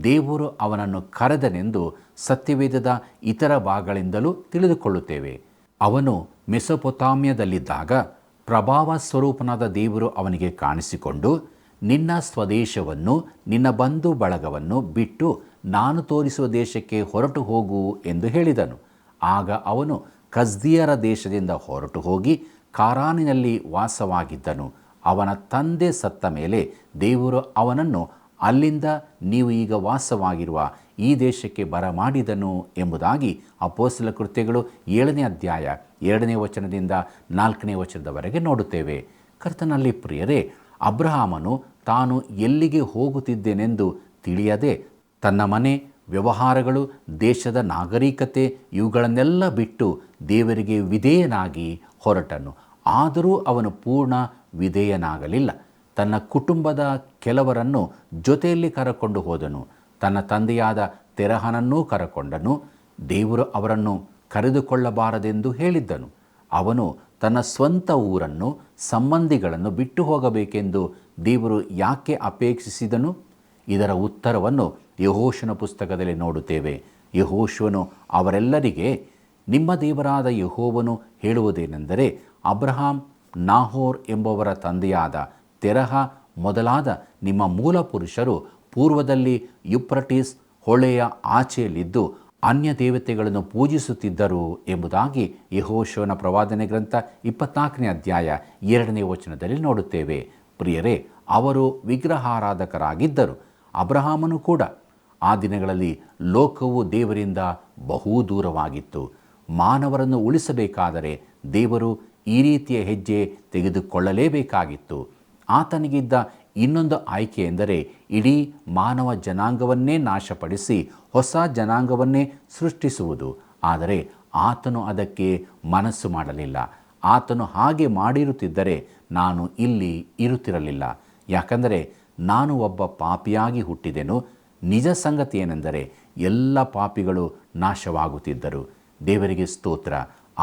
ದೇವರು ಅವನನ್ನು ಕರೆದನೆಂದು ಸತ್ಯವೇದದ ಇತರ ಭಾಗಗಳಿಂದಲೂ ತಿಳಿದುಕೊಳ್ಳುತ್ತೇವೆ. ಅವನು ಮೆಸೊಪೊತಾಮ್ಯದಲ್ಲಿದ್ದಾಗ ಪ್ರಭಾವ ಸ್ವರೂಪನಾದ ದೇವರು ಅವನಿಗೆ ಕಾಣಿಸಿಕೊಂಡು, ನಿನ್ನ ಸ್ವದೇಶವನ್ನು ನಿನ್ನ ಬಂಧು ಬಳಗವನ್ನು ಬಿಟ್ಟು ನಾನು ತೋರಿಸುವ ದೇಶಕ್ಕೆ ಹೊರಟು ಹೋಗು ಎಂದು ಹೇಳಿದನು. ಆಗ ಅವನು ಕಸ್ದಿಯರ ದೇಶದಿಂದ ಹೊರಟು ಹೋಗಿ ಕಾರಾನಿನಲ್ಲಿ ವಾಸವಾಗಿದ್ದನು. ಅವನ ತಂದೆ ಸತ್ತ ಮೇಲೆ ದೇವರು ಅವನನ್ನು ಅಲ್ಲಿಂದ ನೀವು ಈಗ ವಾಸವಾಗಿರುವ ಈ ದೇಶಕ್ಕೆ ಬರಮಾಡಿದನು ಎಂಬುದಾಗಿ ಅಪೊಸ್ತಲ ಕೃತ್ಯಗಳು 7ನೇ ಅಧ್ಯಾಯ 2ನೇ ವಚನದಿಂದ 4ನೇ ವಚನದವರೆಗೆ ನೋಡುತ್ತೇವೆ. ಕರ್ತನಲ್ಲಿ ಪ್ರಿಯರೇ, ಅಬ್ರಹಾಮನು ತಾನು ಎಲ್ಲಿಗೆ ಹೋಗುತ್ತಿದ್ದೇನೆಂದು ತಿಳಿಯದೆ ತನ್ನ ಮನೆ, ವ್ಯವಹಾರಗಳು, ದೇಶದ ನಾಗರಿಕತೆ ಇವುಗಳನ್ನೆಲ್ಲ ಬಿಟ್ಟು ದೇವರಿಗೆ ವಿಧೇಯನಾಗಿ ಹೊರಟನು. ಆದರೂ ಅವನು ಪೂರ್ಣ ವಿಧೇಯನಾಗಲಿಲ್ಲ. ತನ್ನ ಕುಟುಂಬದ ಕೆಲವರನ್ನು ಜೊತೆಯಲ್ಲಿ ಕರಕೊಂಡು ಹೋದನು. ತನ್ನ ತಂದೆಯಾದ ತೆರಹನನ್ನೂ ಕರಕೊಂಡನು. ದೇವರು ಅವರನ್ನು ಕರೆದುಕೊಳ್ಳಬಾರದೆಂದು ಹೇಳಿದ್ದನು. ಅವನು ತನ್ನ ಸ್ವಂತ ಊರನ್ನು, ಸಂಬಂಧಿಗಳನ್ನು ಬಿಟ್ಟು ಹೋಗಬೇಕೆಂದು ದೇವರು ಯಾಕೆ ಅಪೇಕ್ಷಿಸಿದನು? ಇದರ ಉತ್ತರವನ್ನು ಯೆಹೋಶುವನ ಪುಸ್ತಕದಲ್ಲಿ ನೋಡುತ್ತೇವೆ. ಯೆಹೋಶುವನು ಅವರೆಲ್ಲರಿಗೆ, ನಿಮ್ಮ ದೇವರಾದ ಯೆಹೋವನು ಹೇಳುವುದೇನೆಂದರೆ, ಅಬ್ರಹಾಂ, ನಾಹೋರ್ ಎಂಬುವರ ತಂದೆಯಾದ ತೆರಹ ಮೊದಲಾದ ನಿಮ್ಮ ಮೂಲ ಪುರುಷರು ಪೂರ್ವದಲ್ಲಿ ಯುಪ್ರಟೀಸ್ ಹೊಳೆಯ ಆಚೆಯಲ್ಲಿದ್ದು ಅನ್ಯ ದೇವತೆಗಳನ್ನು ಪೂಜಿಸುತ್ತಿದ್ದರು ಎಂಬುದಾಗಿ ಯೆಹೋಶುವನ ಪ್ರವಾದನೆ ಗ್ರಂಥ 24ನೇ ಅಧ್ಯಾಯ 2ನೇ ವಚನದಲ್ಲಿ ನೋಡುತ್ತೇವೆ. ಪ್ರಿಯರೇ, ಅವರು ವಿಗ್ರಹಾರಾಧಕರಾಗಿದ್ದರು. ಅಬ್ರಹಾಮನು ಕೂಡ. ಆ ದಿನಗಳಲ್ಲಿ ಲೋಕವು ದೇವರಿಂದ ಬಹು ದೂರವಾಗಿತ್ತು. ಮಾನವರನ್ನು ಉಳಿಸಬೇಕಾದರೆ ದೇವರು ಈ ರೀತಿಯ ಹೆಜ್ಜೆ ತೆಗೆದುಕೊಳ್ಳಲೇಬೇಕಾಗಿತ್ತು. ಆತನಿಗಿದ್ದ ಇನ್ನೊಂದು ಆಯ್ಕೆ ಎಂದರೆ ಇಡೀ ಮಾನವ ಜನಾಂಗವನ್ನೇ ನಾಶಪಡಿಸಿ ಹೊಸ ಜನಾಂಗವನ್ನೇ ಸೃಷ್ಟಿಸುವುದು. ಆದರೆ ಆತನು ಅದಕ್ಕೆ ಮನಸ್ಸು ಮಾಡಲಿಲ್ಲ. ಆತನು ಹಾಗೆ ಮಾಡಿರುತ್ತಿದ್ದರೆ ನಾನು ಇಲ್ಲಿ ಇರುತ್ತಿರಲಿಲ್ಲ. ಯಾಕಂದರೆ ನಾನು ಒಬ್ಬ ಪಾಪಿಯಾಗಿ ಹುಟ್ಟಿದೆನು. ನಿಜ ಸಂಗತಿ ಏನೆಂದರೆ ಎಲ್ಲ ಪಾಪಿಗಳು ನಾಶವಾಗುತ್ತಿದ್ದರು. ದೇವರಿಗೆ ಸ್ತೋತ್ರ.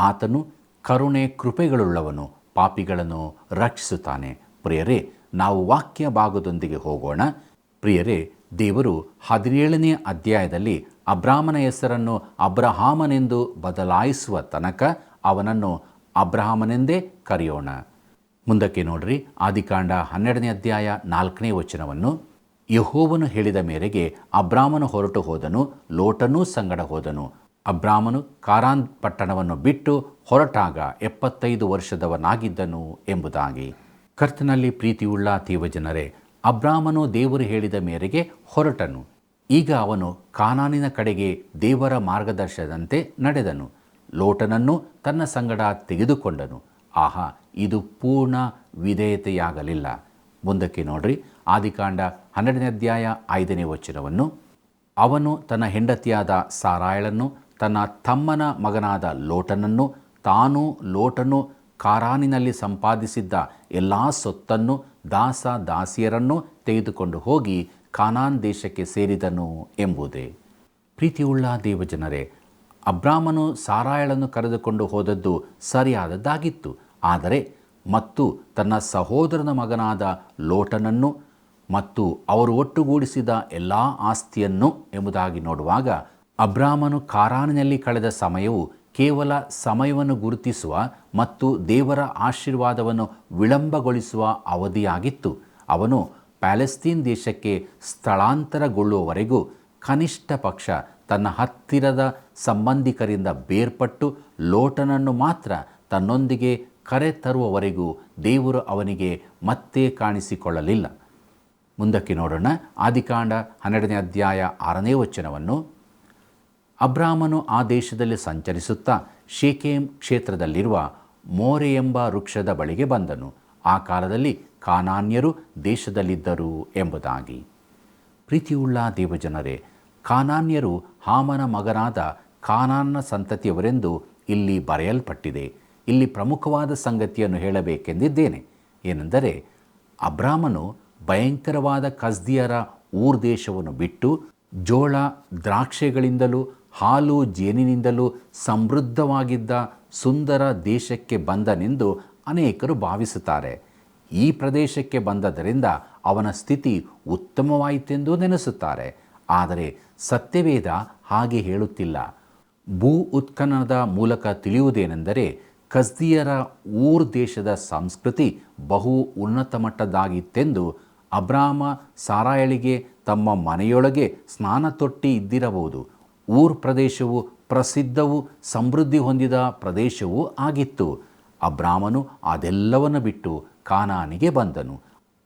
ಆತನು ಕರುಣೆ ಕೃಪೆಗಳುಳ್ಳವನು, ಪಾಪಿಗಳನ್ನು ರಕ್ಷಿಸುತ್ತಾನೆ. ಪ್ರಿಯರೇ, ನಾವು ವಾಕ್ಯ ಭಾಗದೊಂದಿಗೆ ಹೋಗೋಣ. ಪ್ರಿಯರೇ, ದೇವರು 17ನೇ ಅಧ್ಯಾಯದಲ್ಲಿ ಅಬ್ರಾಮನ ಹೆಸರನ್ನು ಅಬ್ರಹಾಮನೆಂದು ಬದಲಾಯಿಸುವ ತನಕ ಅವನನ್ನು ಅಬ್ರಹಾಮನೆಂದೇ ಕರೆಯೋಣ. ಮುಂದಕ್ಕೆ ನೋಡ್ರಿ, ಆದಿಕಾಂಡ 12ನೇ ಅಧ್ಯಾಯ 4ನೇ ವಚನವನ್ನು. ಯೆಹೋವನು ಹೇಳಿದ ಮೇರೆಗೆ ಅಬ್ರಾಮನು ಹೊರಟು ಹೋದನು, ಲೋಟನೂ ಸಂಗಡ ಹೋದನು. ಅಬ್ರಾಮನು ಕಾರಾನ್ ಪಟ್ಟಣವನ್ನು ಬಿಟ್ಟು ಹೊರಟಾಗ 75 ವರ್ಷದವನಾಗಿದ್ದನು ಎಂಬುದಾಗಿ. ಕರ್ತನಲ್ಲಿ ಪ್ರೀತಿಯುಳ್ಳ ದೇವಜನರೇ, ಅಬ್ರಾಮನು ದೇವರು ಹೇಳಿದ ಮೇರೆಗೆ ಹೊರಟನು. ಈಗ ಅವನು ಕಾನಾನಿನ ಕಡೆಗೆ ದೇವರ ಮಾರ್ಗದರ್ಶನದಂತೆ ನಡೆದನು. ಲೋಟನನ್ನು ತನ್ನ ಸಂಗಡ ತೆಗೆದುಕೊಂಡನು. ಆಹಾ, ಇದು ಪೂರ್ಣ ವಿಧೇಯತೆಯಾಗಲಿಲ್ಲ. ಮುಂದಕ್ಕೆ ನೋಡ್ರಿ, ಆದಿಕಾಂಡ 12ನೇ ಅಧ್ಯಾಯ 5ನೇ ವಚನವನ್ನು. ಅವನು ತನ್ನ ಹೆಂಡತಿಯಾದ ಸಾರಾಯಳನ್ನು, ತನ್ನ ತಮ್ಮನ ಮಗನಾದ ಲೋಟನನ್ನು, ತಾನು ಲೋಟನು ಕಾರಾನಿನಲ್ಲಿ ಸಂಪಾದಿಸಿದ್ದ ಎಲ್ಲ ಸೊತ್ತನ್ನು, ದಾಸ ದಾಸಿಯರನ್ನು ತೆಗೆದುಕೊಂಡು ಹೋಗಿ ಕಾನಾನ್ ದೇಶಕ್ಕೆ ಸೇರಿದನು ಎಂಬುದೇ. ಪ್ರೀತಿಯುಳ್ಳ ದೇವಜನರೇ, ಅಬ್ರಾಮನು ಸಾರಾಯಳನ್ನು ಕರೆದುಕೊಂಡು ಹೋದದ್ದು ಸರಿಯಾದದ್ದಾಗಿತ್ತು. ಆದರೆ ಮತ್ತು ತನ್ನ ಸಹೋದರನ ಮಗನಾದ ಲೋಟನನ್ನು ಮತ್ತು ಅವರು ಒಟ್ಟುಗೂಡಿಸಿದ ಎಲ್ಲ ಆಸ್ತಿಯನ್ನು ಎಂಬುದಾಗಿ ನೋಡುವಾಗ, ಅಬ್ರಾಮನು ಕಾರಾನಿನಲ್ಲಿ ಕಳೆದ ಸಮಯವು ಕೇವಲ ಸಮಯವನ್ನು ಗುರುತಿಸುವ ಮತ್ತು ದೇವರ ಆಶೀರ್ವಾದವನ್ನು ವಿಳಂಬಗೊಳಿಸುವ ಅವಧಿಯಾಗಿತ್ತು. ಅವನು ಪ್ಯಾಲೆಸ್ತೀನ್ ದೇಶಕ್ಕೆ ಸ್ಥಳಾಂತರಗೊಳ್ಳುವವರೆಗೂ ಕನಿಷ್ಠ ಪಕ್ಷ ತನ್ನ ಹತ್ತಿರದ ಸಂಬಂಧಿಕರಿಂದ ಬೇರ್ಪಟ್ಟು ಲೋಟನನ್ನು ಮಾತ್ರ ತನ್ನೊಂದಿಗೆ ಕರೆತರುವವರೆಗೂ ದೇವರು ಅವನಿಗೆ ಮತ್ತೆ ಕಾಣಿಸಿಕೊಳ್ಳಲಿಲ್ಲ. ಮುಂದಕ್ಕೆ ನೋಡೋಣ, ಆದಿಕಾಂಡ 12ನೇ ಅಧ್ಯಾಯ 6ನೇ ವಚನವನ್ನು. ಅಬ್ರಾಮನು ಆ ದೇಶದಲ್ಲಿ ಸಂಚರಿಸುತ್ತಾ ಶೇಕೆಮ್ ಕ್ಷೇತ್ರದಲ್ಲಿರುವ ಮೋರೆ ಎಂಬ ವೃಕ್ಷದ ಬಳಿಗೆ ಬಂದನು. ಆ ಕಾಲದಲ್ಲಿ ಕಾನಾನ್ಯರು ದೇಶದಲ್ಲಿದ್ದರು ಎಂಬುದಾಗಿ. ಪ್ರೀತಿಯುಳ್ಳ ದೇವಜನರೇ, ಕಾನಾನ್ಯರು ಹಾಮನ ಮಗನಾದ ಕಾನಾನ್ನ ಸಂತತಿಯವರೆಂದು ಇಲ್ಲಿ ಬರೆಯಲ್ಪಟ್ಟಿದೆ. ಇಲ್ಲಿ ಪ್ರಮುಖವಾದ ಸಂಗತಿಯನ್ನು ಹೇಳಬೇಕೆಂದಿದ್ದೇನೆ. ಏನೆಂದರೆ, ಅಬ್ರಾಮನು ಭಯಂಕರವಾದ ಕಸ್ದಿಯರ ಊರ್ ದೇಶವನ್ನು ಬಿಟ್ಟು ಜೋಳ ದ್ರಾಕ್ಷೆಗಳಿಂದಲೂ ಹಾಲು ಜೇನಿನಿಂದಲೂ ಸಮೃದ್ಧವಾಗಿದ್ದ ಸುಂದರ ದೇಶಕ್ಕೆ ಬಂದನೆಂದು ಅನೇಕರು ಭಾವಿಸುತ್ತಾರೆ. ಈ ಪ್ರದೇಶಕ್ಕೆ ಬಂದದರಿಂದ ಅವನ ಸ್ಥಿತಿ ಉತ್ತಮವಾಯಿತೆಂದು ನೆನೆಸುತ್ತಾರೆ. ಆದರೆ ಸತ್ಯವೇದ ಹಾಗೆ ಹೇಳುತ್ತಿಲ್ಲ. ಭೂ ಉತ್ಖನನದ ಮೂಲಕ ತಿಳಿಯುವುದೇನೆಂದರೆ, ಕಸ್ದಿಯರ ಊರ್ ದೇಶದ ಸಂಸ್ಕೃತಿ ಬಹು ಉನ್ನತ ಮಟ್ಟದ್ದಾಗಿತ್ತೆಂದು. ಅಬ್ರಾಮ ಸಾರಾಯಳಿಗೆ ತಮ್ಮ ಮನೆಯೊಳಗೆ ಸ್ನಾನ ತೊಟ್ಟಿ ಇದ್ದಿರಬಹುದು. ಊರ್ ಪ್ರದೇಶವು ಪ್ರಸಿದ್ಧವೂ ಸಮೃದ್ಧಿ ಹೊಂದಿದ ಪ್ರದೇಶವೂ ಆಗಿತ್ತು. ಅಬ್ರಾಮನು ಅದೆಲ್ಲವನ್ನು ಬಿಟ್ಟು ಕಾನಾನಿಗೆ ಬಂದನು.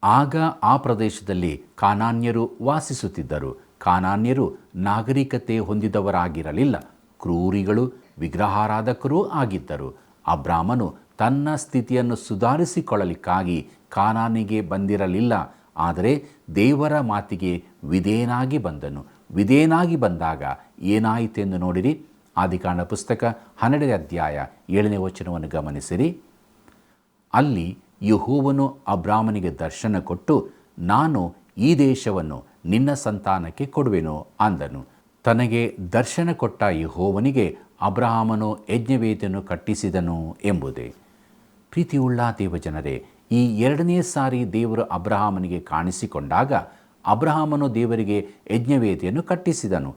ಆಗ ಆ ಪ್ರದೇಶದಲ್ಲಿ ಕಾನಾನ್ಯರು ವಾಸಿಸುತ್ತಿದ್ದರು. ಕಾನಾನ್ಯರು ನಾಗರಿಕತೆ ಹೊಂದಿದವರಾಗಿರಲಿಲ್ಲ, ಕ್ರೂರಿಗಳು, ವಿಗ್ರಹಾರಾಧಕರೂ ಆಗಿದ್ದರು. ಅಬ್ರಾಮನು ತನ್ನ ಸ್ಥಿತಿಯನ್ನು ಸುಧಾರಿಸಿಕೊಳ್ಳಲಿಕ್ಕಾಗಿ ಕಾನಾನಿಗೆ ಬಂದಿರಲಿಲ್ಲ, ಆದರೆ ದೇವರ ಮಾತಿಗೆ ವಿಧೇಯನಾಗಿ ಬಂದನು. ವಿಧೇಯನಾಗಿ ಬಂದಾಗ ಏನಾಯಿತೆಂದು ನೋಡಿರಿ. ಆದಿಕಾಂಡ ಪುಸ್ತಕ 12ನೇ ಅಧ್ಯಾಯ 7ನೇ ವಚನವನ್ನು ಗಮನಿಸಿರಿ. ಅಲ್ಲಿ ಯೆಹೋವನು ಅಬ್ರಾಮನಿಗೆ ದರ್ಶನ ಕೊಟ್ಟು, ನಾನು ಈ ದೇಶವನ್ನು ನಿನ್ನ ಸಂತಾನಕ್ಕೆ ಕೊಡುವೆನು ಅಂದನು. ತನಗೆ ದರ್ಶನ ಕೊಟ್ಟ ಯೆಹೋವನಿಗೆ ಅಬ್ರಹಾಮನು ಯಜ್ಞವೇದಿಯನ್ನು ಕಟ್ಟಿಸಿದನು ಎಂಬುದೇ. ಪ್ರೀತಿಯುಳ್ಳ ದೇವಜನರೇ, ಈ ಎರಡನೇ ಸಾರಿ ದೇವರು ಅಬ್ರಹಾಮನಿಗೆ ಕಾಣಿಸಿಕೊಂಡಾಗ ಅಬ್ರಹಾಮನು ದೇವರಿಗೆ ಯಜ್ಞವೇದಿಯನ್ನು ಕಟ್ಟಿಸಿದನು.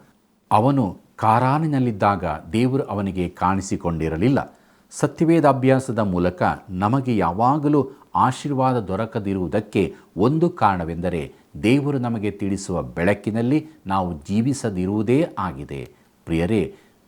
ಅವನು ಕಾರಾನಿನಲ್ಲಿದ್ದಾಗ ದೇವರು ಅವನಿಗೆ ಕಾಣಿಸಿಕೊಂಡಿರಲಿಲ್ಲ. ಸತ್ಯವೇದ ಅಭ್ಯಾಸದ ಮೂಲಕ ನಮಗೆ ಯಾವಾಗಲೂ ಆಶೀರ್ವಾದ ದೊರಕದಿರುವುದಕ್ಕೆ ಒಂದು ಕಾರಣವೆಂದರೆ, ದೇವರು ನಮಗೆ ತಿಳಿಸುವ ಬೆಳಕಿನಲ್ಲಿ ನಾವು ಜೀವಿಸದಿರುವುದೇ ಆಗಿದೆ. ಪ್ರಿಯರೇ,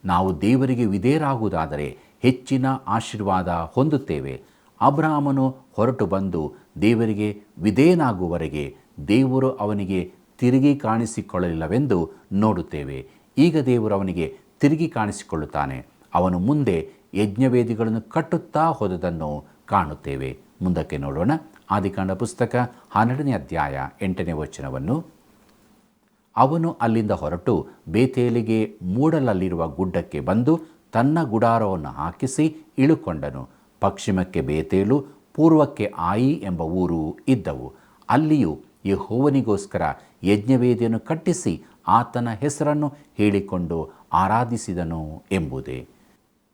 ನಾವು ದೇವರಿಗೆ ವಿಧೇಯರಾಗುವುದಾದರೆ ಹೆಚ್ಚಿನ ಆಶೀರ್ವಾದ ಹೊಂದುತ್ತೇವೆ. ಅಬ್ರಹಾಮನು ಹೊರಟು ಬಂದು ದೇವರಿಗೆ ವಿಧೇಯನಾಗುವವರೆಗೆ ದೇವರು ಅವನಿಗೆ ತಿರುಗಿ ಕಾಣಿಸಿಕೊಳ್ಳಲಿಲ್ಲವೆಂದು ನೋಡುತ್ತೇವೆ. ಈಗ ದೇವರು ಅವನಿಗೆ ತಿರುಗಿ ಕಾಣಿಸಿಕೊಳ್ಳುತ್ತಾನೆ. ಅವನು ಮುಂದೆ ಯಜ್ಞವೇದಿಗಳನ್ನು ಕಟ್ಟುತ್ತಾ ಹೋದದನ್ನು ಕಾಣುತ್ತೇವೆ. ಮುಂದಕ್ಕೆ ನೋಡೋಣ. ಆದಿಕಾಂಡ ಪುಸ್ತಕ 12ನೇ ಅಧ್ಯಾಯ 8ನೇ ವಚನವನ್ನು. ಅವನು ಅಲ್ಲಿಂದ ಹೊರಟು ಬೇತೇಲಿಗೆ ಮೂಡಲಲ್ಲಿರುವ ಗುಡ್ಡಕ್ಕೆ ಬಂದು ತನ್ನ ಗುಡಾರವನ್ನು ಹಾಕಿಸಿ ಇಳುಕೊಂಡನು. ಪಶ್ಚಿಮಕ್ಕೆ ಬೇತೇಲು, ಪೂರ್ವಕ್ಕೆ ಆಯಿ ಎಂಬ ಊರು ಇದ್ದವು. ಅಲ್ಲಿಯೂ ಯೆಹೋವನಿಗೋಸ್ಕರ ಯಜ್ಞವೇದಿಯನ್ನು ಕಟ್ಟಿಸಿ ಆತನ ಹೆಸರನ್ನು ಹೇಳಿಕೊಂಡು ಆರಾಧಿಸಿದನು ಎಂಬುದೇ.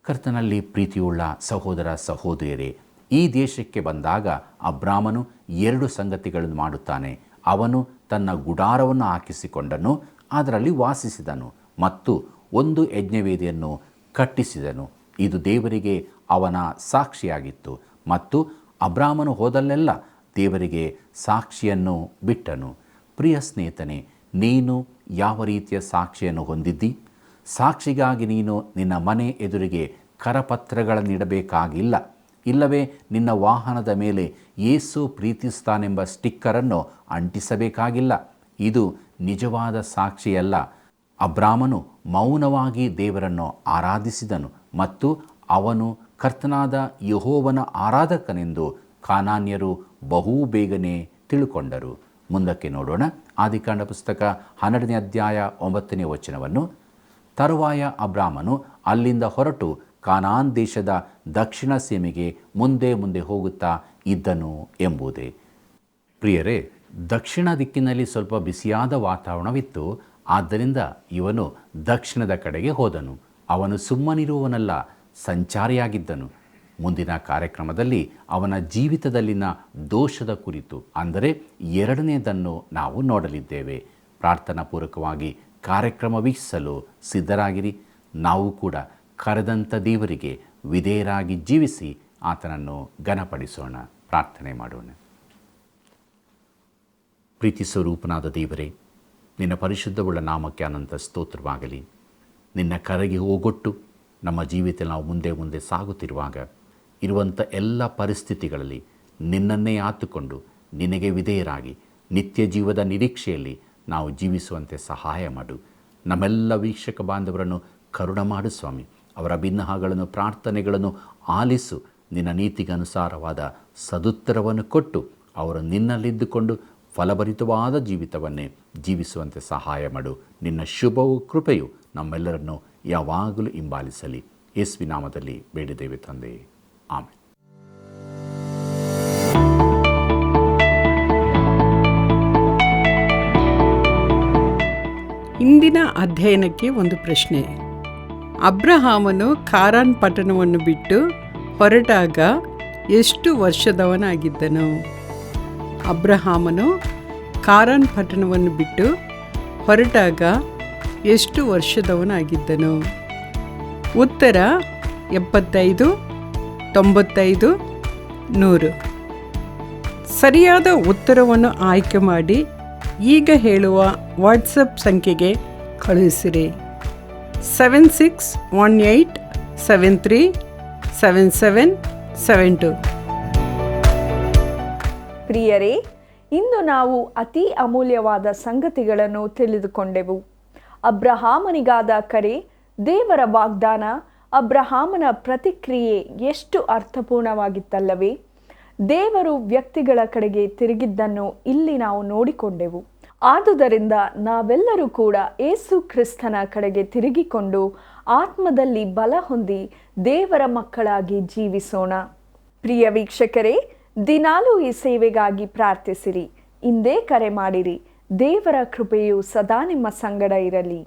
ಕರ್ತನಲ್ಲಿ ಪ್ರೀತಿಯುಳ್ಳ ಸಹೋದರ ಸಹೋದರಿಯರೇ, ಈ ದೇಶಕ್ಕೆ ಬಂದಾಗ ಅಬ್ರಾಮನು 2 ಸಂಗತಿಗಳನ್ನು ಮಾಡುತ್ತಾನೆ. ಅವನು ತನ್ನ ಗುಡಾರವನ್ನು ಹಾಕಿಸಿಕೊಂಡನು, ಅದರಲ್ಲಿ ವಾಸಿಸಿದನು ಮತ್ತು ಒಂದು ಯಜ್ಞವೇದಿಯನ್ನು ಕಟ್ಟಿಸಿದನು. ಇದು ದೇವರಿಗೆ ಅವನ ಸಾಕ್ಷಿಯಾಗಿತ್ತು ಮತ್ತು ಅಬ್ರಾಮನು ಹೋದಲ್ಲೆಲ್ಲ ದೇವರಿಗೆ ಸಾಕ್ಷಿಯನ್ನು ಬಿಟ್ಟನು. ಪ್ರಿಯ ಸ್ನೇಹಿತನೇ, ನೀನು ಯಾವ ರೀತಿಯ ಸಾಕ್ಷಿಯನ್ನು ಹೊಂದಿದ್ದಿ? ಸಾಕ್ಷಿಗಾಗಿ ನೀನು ನಿನ್ನ ಮನೆ ಎದುರಿಗೆ ಕರಪತ್ರಗಳನ್ನಿಡಬೇಕಾಗಿಲ್ಲ. ಇಲ್ಲವೇ ನಿನ್ನ ವಾಹನದ ಮೇಲೆ ಯೇಸು ಪ್ರೀತಿಸ್ತಾನೆಂಬ ಸ್ಟಿಕ್ಕರನ್ನು ಅಂಟಿಸಬೇಕಾಗಿಲ್ಲ. ಇದು ನಿಜವಾದ ಸಾಕ್ಷಿಯಲ್ಲ. ಅಬ್ರಾಮನು ಮೌನವಾಗಿ ದೇವರನ್ನು ಆರಾಧಿಸಿದನು ಮತ್ತು ಅವನು ಕರ್ತನಾದ ಯೆಹೋವನ ಆರಾಧಕನೆಂದು ಕಾನಾನ್ಯರು ಬಹು ಬೇಗನೆ ತಿಳುಕೊಂಡರು. ಮುಂದಕ್ಕೆ ನೋಡೋಣ. ಆದಿಕಾಂಡ ಪುಸ್ತಕ 12ನೇ ಅಧ್ಯಾಯ 9ನೇ ವಚನವನ್ನು. ತರುವಾಯ ಅಬ್ರಾಮನು ಅಲ್ಲಿಂದ ಹೊರಟು ಕಾನಾನ್ ದೇಶದ ದಕ್ಷಿಣ ಸೀಮೆಗೆ ಮುಂದೆ ಮುಂದೆ ಹೋಗುತ್ತಾ ಇದ್ದನು ಎಂಬುದೇ. ಪ್ರಿಯರೇ, ದಕ್ಷಿಣ ದಿಕ್ಕಿನಲ್ಲಿ ಸ್ವಲ್ಪ ಬಿಸಿಯಾದ ವಾತಾವರಣವಿತ್ತು. ಆದ್ದರಿಂದ ಇವನು ದಕ್ಷಿಣದ ಕಡೆಗೆ ಹೋದನು. ಅವನು ಸುಮ್ಮನಿರುವವನಲ್ಲ, ಸಂಚಾರಿಯಾಗಿದ್ದನು. ಮುಂದಿನ ಕಾರ್ಯಕ್ರಮದಲ್ಲಿ ಅವನ ಜೀವಿತದಲ್ಲಿನ ದೋಷದ ಕುರಿತು, ಅಂದರೆ ಎರಡನೇದನ್ನು ನಾವು ನೋಡಲಿದ್ದೇವೆ. ಪ್ರಾರ್ಥನಾ ಪೂರ್ವಕವಾಗಿ ಕಾರ್ಯಕ್ರಮ ವೀಕ್ಷಿಸಲು ಸಿದ್ಧರಾಗಿರಿ. ನಾವು ಕೂಡ ಕರೆದಂಥ ದೇವರಿಗೆ ವಿಧೇಯರಾಗಿ ಜೀವಿಸಿ ಆತನನ್ನು ಘನಪಡಿಸೋಣ. ಪ್ರಾರ್ಥನೆ ಮಾಡೋಣ. ಪ್ರೀತಿ ಸ್ವರೂಪನಾದ ದೇವರೇ, ನಿನ್ನ ಪರಿಶುದ್ಧವುಳ್ಳ ನಾಮಕ್ಕೆ ಅನಂತ ಸ್ತೋತ್ರವಾಗಲಿ. ನಿನ್ನ ಕರೆಗೆ ಹೋಗೊಟ್ಟು ನಮ್ಮ ಜೀವಿತ ನಾವು ಮುಂದೆ ಮುಂದೆ ಸಾಗುತ್ತಿರುವಾಗ ಇರುವಂಥ ಎಲ್ಲ ಪರಿಸ್ಥಿತಿಗಳಲ್ಲಿ ನಿನ್ನನ್ನೇ ಆತುಕೊಂಡು ನಿನಗೆ ವಿಧೇಯರಾಗಿ ನಿತ್ಯ ಜೀವದ ನಿರೀಕ್ಷೆಯಲ್ಲಿ ನಾವು ಜೀವಿಸುವಂತೆ ಸಹಾಯ ಮಾಡು. ನಮ್ಮೆಲ್ಲ ವೀಕ್ಷಕ ಬಾಂಧವರನ್ನು ಕರುಣ ಮಾಡು ಸ್ವಾಮಿ. ಅವರ ಭಿನ್ನಹಗಳನ್ನು ಪ್ರಾರ್ಥನೆಗಳನ್ನು ಆಲಿಸು. ನಿನ್ನ ನೀತಿಗನುಸಾರವಾದ ಸದುತ್ತರವನ್ನು ಕೊಟ್ಟು ಅವರು ನಿನ್ನಲ್ಲಿದ್ದುಕೊಂಡು ಫಲಭರಿತವಾದ ಜೀವಿತವನ್ನೇ ಜೀವಿಸುವಂತೆ ಸಹಾಯ ಮಾಡು. ನಿನ್ನ ಶುಭವೂ ಕೃಪೆಯು ನಮ್ಮೆಲ್ಲರನ್ನು ಯಾವಾಗಲೂ ಹಿಂಬಾಲಿಸಲಿ. ಯೇಸುವಿನ ನಾಮದಲ್ಲಿ ಬೇಡಿದ್ದೇವೆ ತಂದೆಯೇ, ಆಮೆನ್. ಇಂದಿನ ಅಧ್ಯಯನಕ್ಕೆ ಒಂದು ಪ್ರಶ್ನೆ. ಅಬ್ರಹಾಮನು ಕಾರಾನ್ ಪಟ್ಟಣವನ್ನು ಬಿಟ್ಟು ಹೊರಟಾಗ ಎಷ್ಟು ವರ್ಷದವನಾಗಿದ್ದನು? ಅಬ್ರಹಾಮನು ಕಾರಾನ್ ಪಟ್ಟಣವನ್ನು ಬಿಟ್ಟು ಹೊರಟಾಗ ಎಷ್ಟು ವರ್ಷದವನಾಗಿದ್ದನು? ಉತ್ತರ 75, 95, 100. ಸರಿಯಾದ ಉತ್ತರವನ್ನು ಆಯ್ಕೆ ಮಾಡಿ ಈಗ ಹೇಳುವ ವಾಟ್ಸಪ್ ಸಂಖ್ಯೆಗೆ ಕಳುಹಿಸಿರಿ. 7618737772. ಪ್ರಿಯರೇ, ಇಂದು ನಾವು ಅತಿ ಅಮೂಲ್ಯವಾದ ಸಂಗತಿಗಳನ್ನು ತಿಳಿದುಕೊಂಡೆವು. ಅಬ್ರಹಾಮನಿಗಾದ ಕರೆ, ದೇವರ ವಾಗ್ದಾನ, ಅಬ್ರಹಾಮನ ಪ್ರತಿಕ್ರಿಯೆ ಎಷ್ಟು ಅರ್ಥಪೂರ್ಣವಾಗಿತ್ತಲ್ಲವೇ? ದೇವರು ವ್ಯಕ್ತಿಗಳ ಕಡೆಗೆ ತಿರುಗಿದ್ದನ್ನು ಇಲ್ಲಿ ನಾವು ನೋಡಿಕೊಂಡೆವು. ಆದುದರಿಂದ ನಾವೆಲ್ಲರೂ ಕೂಡ ಯೇಸು ಕ್ರಿಸ್ತನ ಕಡೆಗೆ ತಿರುಗಿಕೊಂಡು ಆತ್ಮದಲ್ಲಿ ಬಲ ಹೊಂದಿ ದೇವರ ಮಕ್ಕಳಾಗಿ ಜೀವಿಸೋಣ. ಪ್ರಿಯ ವೀಕ್ಷಕರೇ, ದಿನಾಲೂ ಈ ಸೇವೆಗಾಗಿ ಪ್ರಾರ್ಥಿಸಿರಿ. ಇಂದೇ ಕರೆ ಮಾಡಿರಿ. ದೇವರ ಕೃಪೆಯು ಸದಾ ನಿಮ್ಮ ಸಂಗಡ ಇರಲಿ.